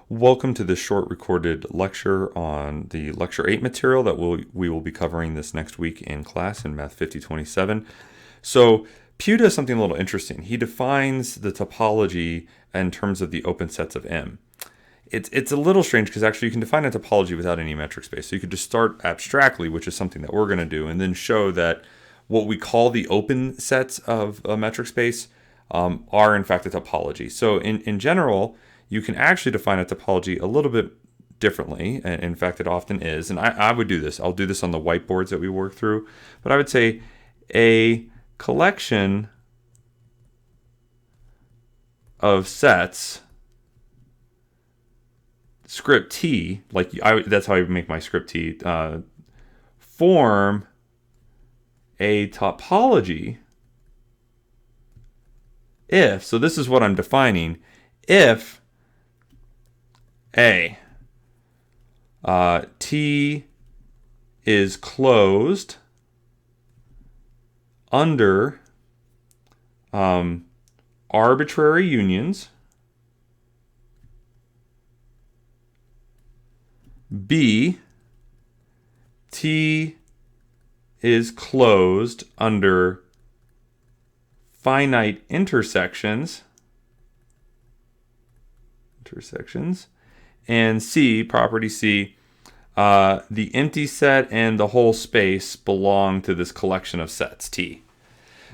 Welcome to this short recorded lecture on the Lecture-08 material that we will be covering this next week in class in Math 5027. So Pew does something a little interesting. He defines the topology in terms of the open sets of M. It's a little strange because actually you can define a topology without any metric space. So you could just start abstractly, which is something that we're going to do, and then show that what we call the open sets of a metric space are in fact a topology. So in general, you can actually define a topology a little bit differently. And in fact, it often is. And I would do this. I'll do this on the whiteboards that we work through. But I would say a collection of sets, script T, that's how I make my script T, form a topology if, so this is what I'm defining, if A, T is closed under arbitrary unions, B, T is closed under finite intersections, and C, property C, the empty set and the whole space belong to this collection of sets, T.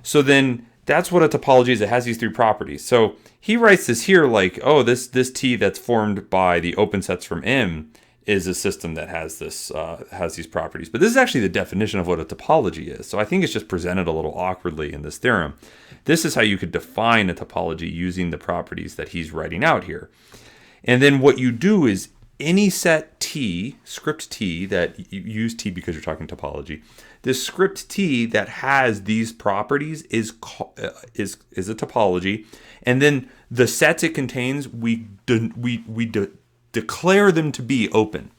So then that's what a topology is. It has these three properties. So he writes this here like, oh, this T that's formed by the open sets from M is a system that has these properties. But this is actually the definition of what a topology is. So I think it's just presented a little awkwardly in this theorem. This is how you could define a topology using the properties that he's writing out here. And then what you do is any set T, script T, that you use T because you're talking topology, this script T that has these properties is a topology. And then the sets it contains, we declare them to be open.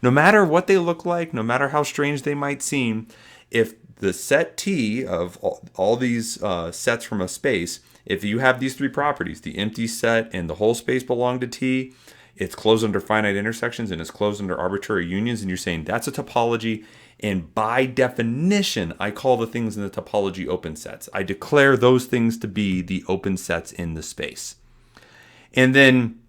No matter what they look like, no matter how strange they might seem, if the set T of all these sets from a space, if you have these three properties, the empty set and the whole space belong to T, it's closed under finite intersections and it's closed under arbitrary unions, and you're saying that's a topology, and by definition, I call the things in the topology open sets. I declare those things to be the open sets in the space. And then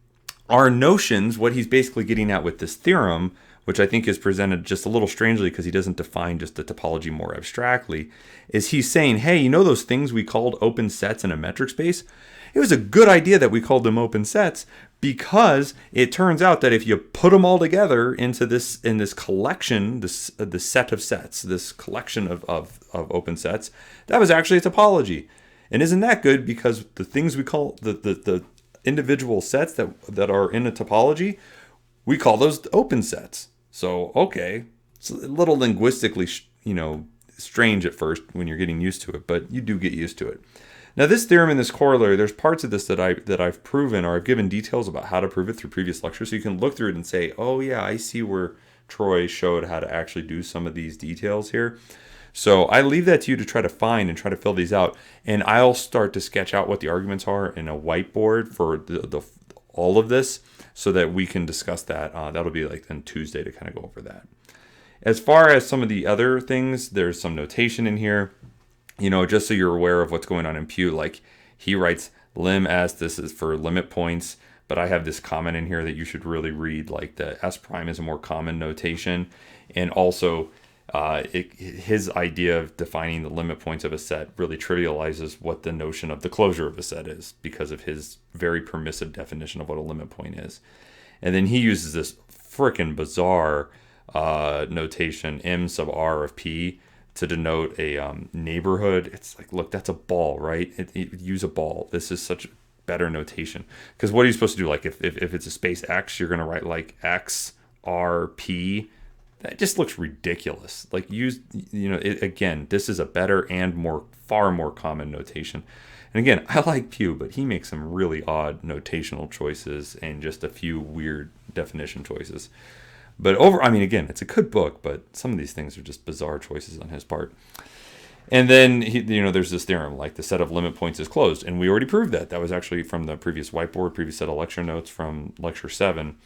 our notions, what he's basically getting at with this theorem, which I think is presented just a little strangely because he doesn't define just the topology more abstractly, is he's saying, hey, you know those things we called open sets in a metric space? It was a good idea that we called them open sets because it turns out that if you put them all together in this collection, this set of sets, this collection of open sets, that was actually a topology. And isn't that good? Because the things we call the individual sets that are in a topology, we call those open sets. So, okay, it's a little linguistically, strange at first when you're getting used to it, but you do get used to it. Now, this theorem and this corollary, there's parts of this that I've proven, or I've given details about how to prove it through previous lectures, so you can look through it and say, oh yeah, I see where Troy showed how to actually do some of these details here. So I leave that to you to try to find and try to fill these out, and I'll start to sketch out what the arguments are in a whiteboard for all of this, so that we can discuss that. That'll be like then Tuesday to kind of go over that. As far as some of the other things, there's some notation in here. Just so you're aware of what's going on in Pew, like he writes lim s, this is for limit points, but I have this comment in here that you should really read, like the S prime is a more common notation. And also his idea of defining the limit points of a set really trivializes what the notion of the closure of a set is because of his very permissive definition of what a limit point is. And then he uses this frickin' bizarre notation, M sub R of P, to denote a neighborhood. It's like, look, that's a ball, right? Use a ball. This is such better notation. Because what are you supposed to do? Like if it's a space X, you're going to write like X, R, P. That just looks ridiculous. Like again, this is a better and far more common notation. And again, I like Pew, but he makes some really odd notational choices and just a few weird definition choices. But again, it's a good book, but some of these things are just bizarre choices on his part. And then, there's this theorem, like the set of limit points is closed. And we already proved that. That was actually from the previous whiteboard, previous set of lecture notes from lecture 7.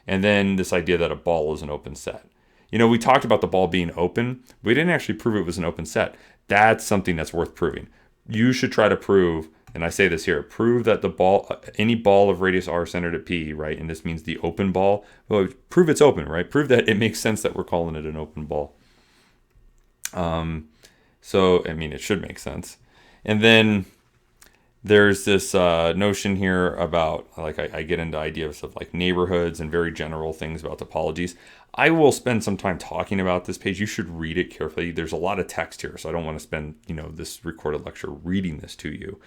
And then this idea that a ball is an open set. We talked about the ball being open. We didn't actually prove it was an open set. That's something that's worth proving. You should try to prove, and I say this here, prove that the ball, any ball of radius r centered at P, right? And this means the open ball. Well, prove it's open, right? Prove that it makes sense that we're calling it an open ball. So, it should make sense. And then there's this notion here about, like, I get into ideas of like neighborhoods and very general things about topologies. I will spend some time talking about this page. You should read it carefully. There's a lot of text here, so I don't want to spend, this recorded lecture reading this to you.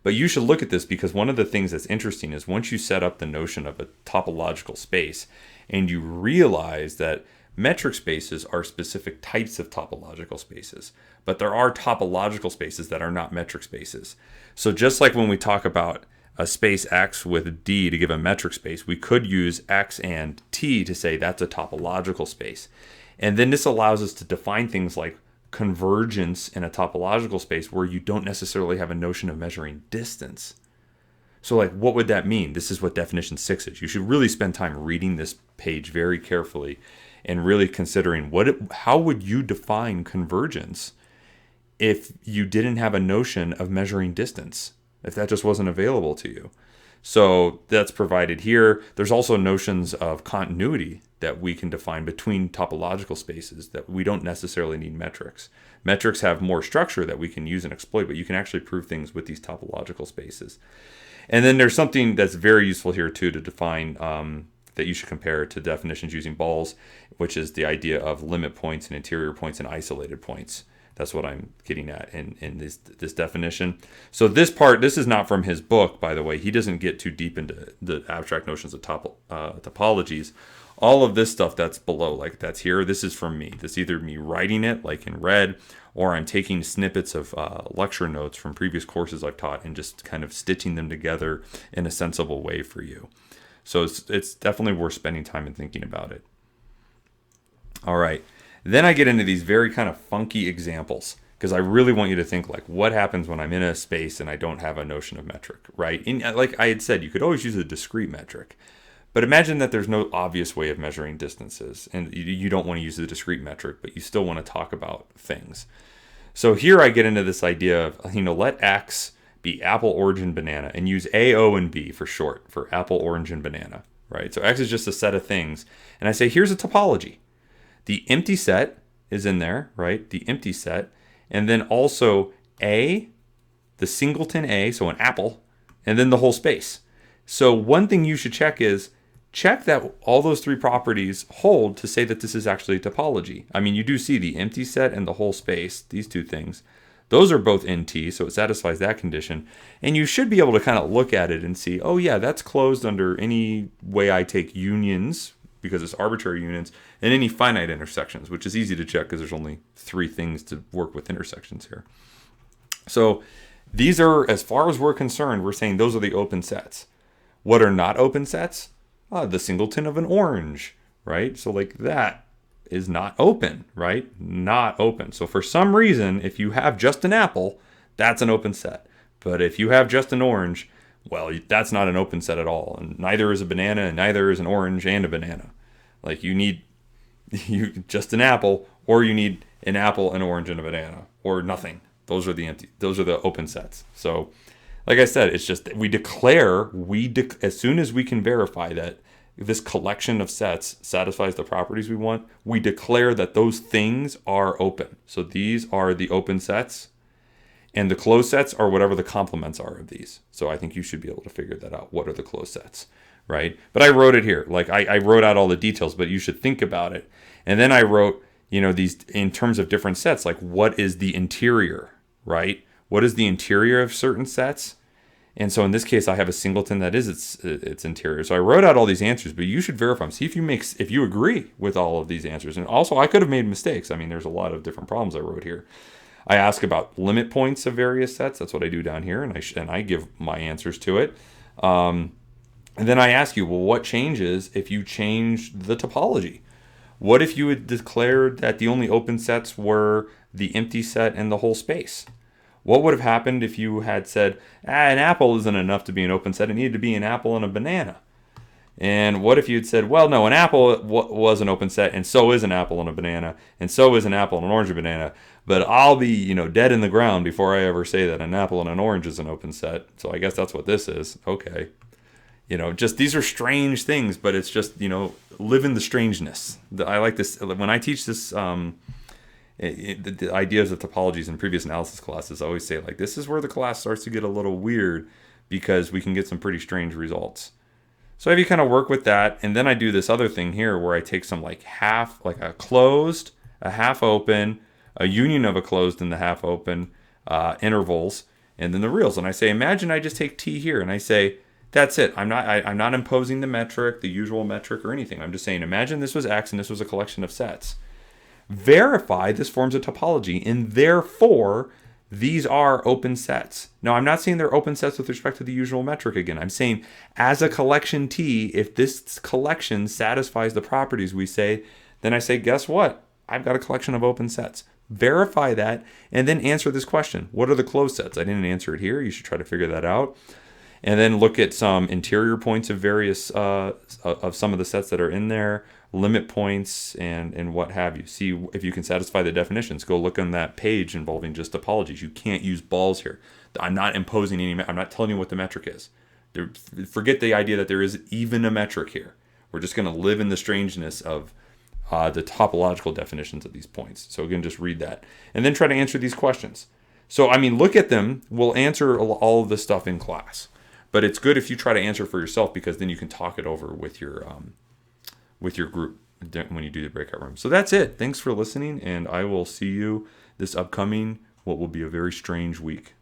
But you should look at this, because one of the things that's interesting is once you set up the notion of a topological space and you realize that metric spaces are specific types of topological spaces, but there are topological spaces that are not metric spaces. So just like when we talk about a space X with D to give a metric space, we could use X and T to say that's a topological space. And then this allows us to define things like convergence in a topological space where you don't necessarily have a notion of measuring distance. So like, what would that mean? This is what definition 6 is. You should really spend time reading this page very carefully and really considering how would you define convergence if you didn't have a notion of measuring distance, if that just wasn't available to you. So that's provided here. There's also notions of continuity that we can define between topological spaces that we don't necessarily need metrics. Metrics have more structure that we can use and exploit, but you can actually prove things with these topological spaces. And then there's something that's very useful here too to define that you should compare to definitions using balls, which is the idea of limit points and interior points and isolated points. That's what I'm getting at in this definition. So this is not from his book, by the way. He doesn't get too deep into the abstract notions of topologies. All of this stuff that's below, like that's here, this is from me. This is either me writing it, like in red, or I'm taking snippets of lecture notes from previous courses I've taught and just kind of stitching them together in a sensible way for you. So it's definitely worth spending time and thinking about it. All right. Then I get into these very kind of funky examples because I really want you to think like, what happens when I'm in a space and I don't have a notion of metric, right? And like I had said, you could always use a discrete metric. But imagine that there's no obvious way of measuring distances and you don't want to use the discrete metric, but you still want to talk about things. So here I get into this idea of, let X be apple, orange, and banana and use A, O, and B for short for apple, orange, and banana, right? So X is just a set of things. And I say, here's a topology. The empty set is in there, right? The empty set. And then also A, the singleton A, so an apple, and then the whole space. So one thing you should check is, check that all those three properties hold to say that this is actually a topology. I mean, you do see the empty set and the whole space, these two things. Those are both in T, so it satisfies that condition. And you should be able to kind of look at it and see, oh yeah, that's closed under any way I take unions, because it's arbitrary unions, and any finite intersections, which is easy to check because there's only three things to work with intersections here. So these are, as far as we're concerned, we're saying those are the open sets. What are not open sets? The singleton of an orange, right? So like that is not open, right? Not open. So for some reason, if you have just an apple, that's an open set. But if you have just an orange, well, that's not an open set at all. And neither is a banana, and neither is an orange and a banana. Like you just an apple, or you need an apple, an orange, and a banana, or nothing. Those are the open sets. So like I said, it's just we declare, as soon as we can verify that this collection of sets satisfies the properties we want, we declare that those things are open. So these are the open sets, and the closed sets are whatever the complements are of these. So I think you should be able to figure that out. What are the closed sets, right? But I wrote it here. Like I wrote out all the details, but you should think about it. And then I wrote, these in terms of different sets, like what is the interior, right? What is the interior of certain sets? And so in this case, I have a singleton that is its interior. So I wrote out all these answers, but you should verify them. See if you agree with all of these answers. And also, I could have made mistakes. I mean, there's a lot of different problems I wrote here. I ask about limit points of various sets. That's what I do down here, and I give my answers to it. And then I ask you, well, what changes if you change the topology? What if you had declared that the only open sets were the empty set and the whole space? What would have happened if you had said, an apple isn't enough to be an open set, it needed to be an apple and a banana? And what if you had said, well, no, an apple was an open set, and so is an apple and a banana, and so is an apple and an orange and banana, but I'll be, dead in the ground before I ever say that an apple and an orange is an open set. So I guess that's what this is. Okay. Just these are strange things, but it's just, live in the strangeness. I like this. When I teach this, the ideas of topologies in previous analysis classes, I always say, like, this is where the class starts to get a little weird because we can get some pretty strange results. So I have you kind of work with that, and then I do this other thing here where I take some like a closed, a half open, a union of a closed and the half open intervals, and then the reals. And I say, imagine I just take T here, and I say, that's it. I'm not imposing the metric, the usual metric, or anything. I'm just saying, imagine this was X and this was a collection of sets. Verify this forms a topology, and therefore these are open sets. Now, I'm not saying they're open sets with respect to the usual metric again. I'm saying as a collection T, if this collection satisfies the properties we say, then I say, guess what? I've got a collection of open sets. Verify that, and then answer this question. What are the closed sets? I didn't answer it here. You should try to figure that out. And then look at some interior points of various, of some of the sets that are in there, limit points, and what have you. See if you can satisfy the definitions. Go look on that page involving just topologies. You can't use balls here. I'm not imposing any, I'm not telling you what the metric is. Forget the idea that there is even a metric here. We're just going to live in the strangeness of the topological definitions of these points. So again, just read that. And then try to answer these questions. So, look at them. We'll answer all of this stuff in class. But it's good if you try to answer for yourself, because then you can talk it over with your group when you do the breakout room. So that's it. Thanks for listening, and I will see you this upcoming, what will be a very strange week.